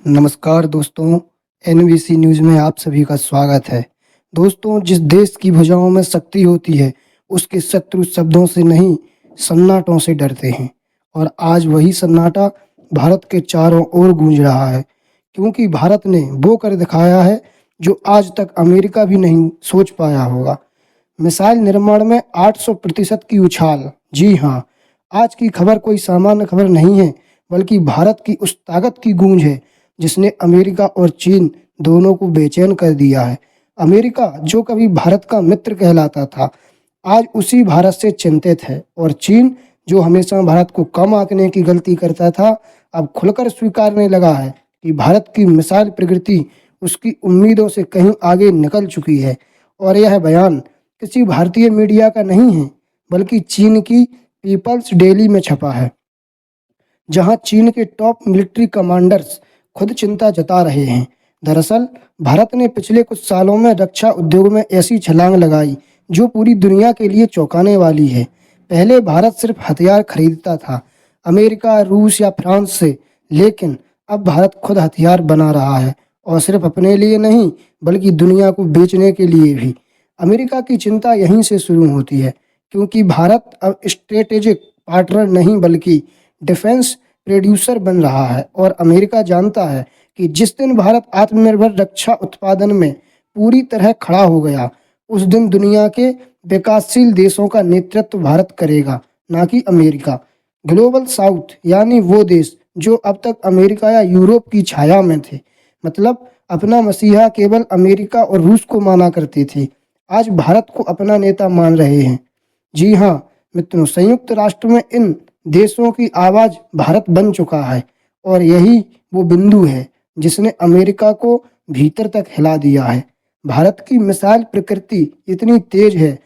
नमस्कार दोस्तों, NVC news में आप सभी का स्वागत है। दोस्तों, जिस देश की भुजाओं में शक्ति होती है, उसके शत्रु शब्दों से नहीं, सन्नाटों से डरते हैं। और आज वही सन्नाटा भारत के चारों ओर गूंज रहा है, क्योंकि भारत ने वो कर दिखाया है जो आज तक अमेरिका भी नहीं सोच पाया होगा। मिसाइल निर्माण में 800% की उछाल। जी हाँ, आज की खबर कोई सामान्य खबर नहीं है, बल्कि भारत की उस ताकत की गूंज है जिसने अमेरिका और चीन दोनों को बेचैन कर दिया है। अमेरिका, जो कभी भारत का मित्र कहलाता था, आज उसी भारत से चिंतित है, और चीन, जो हमेशा भारत को कम आंकने की गलती करता था, अब खुलकर स्वीकारने लगा है कि भारत की मिसाइल प्रगति उसकी उम्मीदों से कहीं आगे निकल चुकी है। और यह बयान किसी भारतीय मीडिया का नहीं है, बल्कि चीन की पीपल्स डेली में छपा है, जहां चीन के टॉप मिलिट्री कमांडर्स खुद चिंता जता रहे हैं। दरअसल भारत ने पिछले कुछ सालों में रक्षा उद्योग में ऐसी छलांग लगाई जो पूरी दुनिया के लिए चौंकाने वाली है। पहले भारत सिर्फ हथियार खरीदता था, अमेरिका, रूस या फ्रांस से, लेकिन अब भारत खुद हथियार बना रहा है, और सिर्फ अपने लिए नहीं, बल्कि दुनिया को बेचने के लिए भी। अमेरिका की चिंता यहीं से शुरू होती है, क्योंकि भारत अब स्ट्रेटेजिक पार्टनर नहीं, बल्कि डिफेंस प्रोड्यूसर बन रहा है। और अमेरिका जानता है कि जिस दिन भारत आत्मनिर्भर रक्षा उत्पादन में पूरी तरह खड़ा हो गया, उस दिन दुनिया के विकासशील देशों का नेतृत्व भारत करेगा, ना कि अमेरिका। ग्लोबल साउथ यानी वो देश जो अब तक अमेरिका या यूरोप की छाया में थे, मतलब अपना मसीहा केवल अमेरिका और रूस को माना करते थे, आज भारत को अपना नेता मान रहे हैं। जी हाँ मित्रों, संयुक्त राष्ट्र में इन देशों की आवाज भारत बन चुका है, और यही वो बिंदु है जिसने अमेरिका को भीतर तक हिला दिया है। भारत की मिसाइल प्रकृति इतनी तेज है,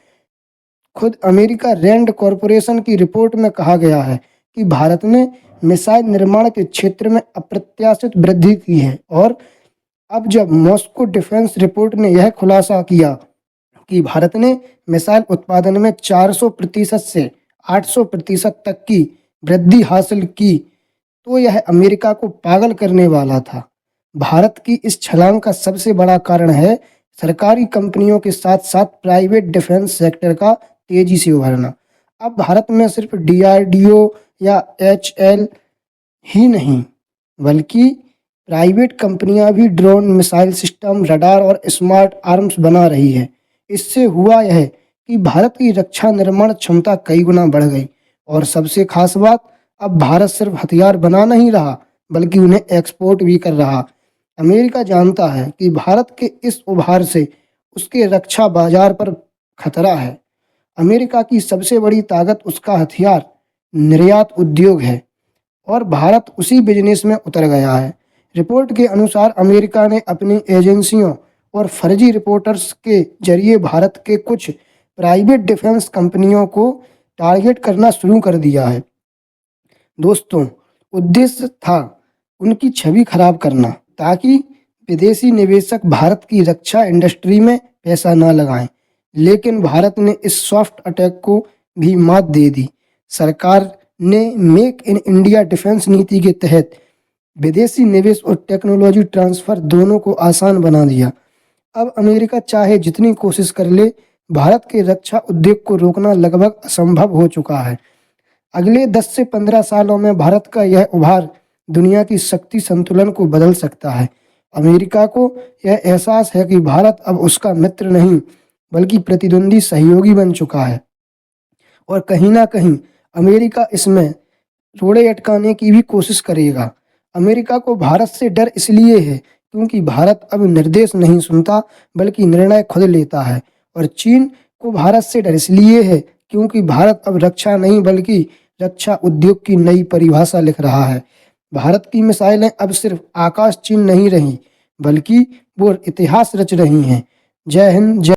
खुद अमेरिका रैंड कॉरपोरेशन की रिपोर्ट में कहा गया है कि भारत ने मिसाइल निर्माण के क्षेत्र में अप्रत्याशित वृद्धि की है। और अब जब मॉस्को डिफेंस रिपोर्ट ने यह खुलासा किया कि भारत ने मिसाइल उत्पादन में 400% से 800% तक की वृद्धि हासिल की, तो यह अमेरिका को पागल करने वाला था। भारत की इस छलांग का सबसे बड़ा कारण है सरकारी कंपनियों के साथ साथ प्राइवेट डिफेंस सेक्टर का तेजी से उभरना। अब भारत में सिर्फ डीआरडीओ या एचएल ही नहीं, बल्कि प्राइवेट कंपनियां भी ड्रोन, मिसाइल सिस्टम, रडार और स्मार्ट आर्म्स बना रही है। इससे हुआ यह कि भारत की रक्षा निर्माण क्षमता कई गुना बढ़ गई। और सबसे खास बात, अब भारत सिर्फ हथियार बना नहीं रहा, बल्कि उन्हें एक्सपोर्ट भी कर रहा। अमेरिका जानता है कि भारत के इस उभार से उसके रक्षा बाजार पर खतरा है। अमेरिका की सबसे बड़ी ताकत उसका हथियार निर्यात उद्योग है, और भारत उसी बिजनेस में उतर गया है। रिपोर्ट के अनुसार अमेरिका ने अपनी एजेंसियों और फर्जी रिपोर्टर्स के जरिए भारत के कुछ प्राइवेट डिफेंस कंपनियों को टारगेट करना शुरू कर दिया है। दोस्तों, उद्देश्य था उनकी छवि खराब करना, ताकि विदेशी निवेशक भारत की रक्षा इंडस्ट्री में पैसा ना लगाएं। लेकिन भारत ने इस सॉफ्ट अटैक को भी मात दे दी। सरकार ने मेक इन इंडिया डिफेंस नीति के तहत विदेशी निवेश और टेक्नोलॉजी ट्रांसफर दोनों को आसान बना दिया। अब अमेरिका चाहे जितनी कोशिश कर ले, भारत के रक्षा उद्योग को रोकना लगभग असंभव हो चुका है। अगले 10 से 15 सालों में भारत का यह उभार दुनिया की शक्ति संतुलन को बदल सकता है। अमेरिका को यह एहसास है कि भारत अब उसका मित्र नहीं, बल्कि प्रतिद्वंदी सहयोगी बन चुका है। और कहीं ना कहीं अमेरिका इसमें रोड़े अटकाने की भी कोशिश करेगा। अमेरिका को भारत से डर इसलिए है क्योंकि भारत अब निर्देश नहीं सुनता, बल्कि निर्णय खुद लेता है। और चीन को भारत से डर इसलिए है क्योंकि भारत अब रक्षा नहीं, बल्कि रक्षा उद्योग की नई परिभाषा लिख रहा है। भारत की मिसाइलें अब सिर्फ आकाश चीन नहीं रही, बल्कि वो इतिहास रच रही हैं। जय हिंद, जय